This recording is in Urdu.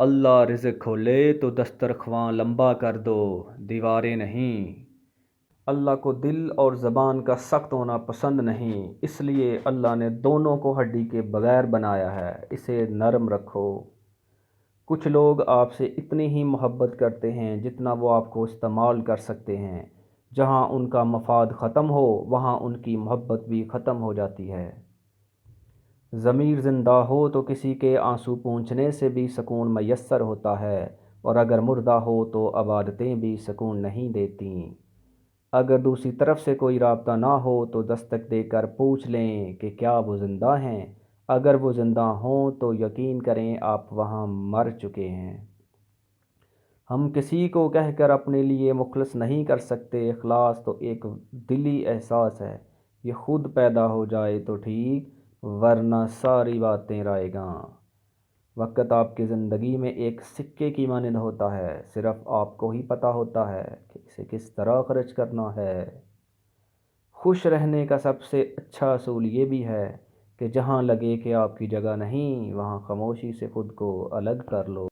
اللہ رزق کھولے تو دسترخواں لمبا کر دو، دیواریں نہیں۔ اللہ کو دل اور زبان کا سخت ہونا پسند نہیں، اس لیے اللہ نے دونوں کو ہڈی کے بغیر بنایا ہے، اسے نرم رکھو۔ کچھ لوگ آپ سے اتنی ہی محبت کرتے ہیں جتنا وہ آپ کو استعمال کر سکتے ہیں۔ جہاں ان کا مفاد ختم ہو وہاں ان کی محبت بھی ختم ہو جاتی ہے۔ ضمیر زندہ ہو تو کسی کے آنسو پونچھنے سے بھی سکون میسر ہوتا ہے، اور اگر مردہ ہو تو عبادتیں بھی سکون نہیں دیتیں۔ اگر دوسری طرف سے کوئی رابطہ نہ ہو تو دستک دے کر پوچھ لیں کہ کیا وہ زندہ ہیں۔ اگر وہ زندہ ہوں تو یقین کریں آپ وہاں مر چکے ہیں۔ ہم کسی کو کہہ کر اپنے لیے مخلص نہیں کر سکتے، اخلاص تو ایک دلی احساس ہے، یہ خود پیدا ہو جائے تو ٹھیک، ورنہ ساری باتیں رائے گاں۔ وقت آپ کی زندگی میں ایک سکے کی مانند ہوتا ہے، صرف آپ کو ہی پتہ ہوتا ہے کہ اسے کس طرح خرچ کرنا ہے۔ خوش رہنے کا سب سے اچھا اصول یہ بھی ہے کہ جہاں لگے کہ آپ کی جگہ نہیں، وہاں خاموشی سے خود کو الگ کر لو۔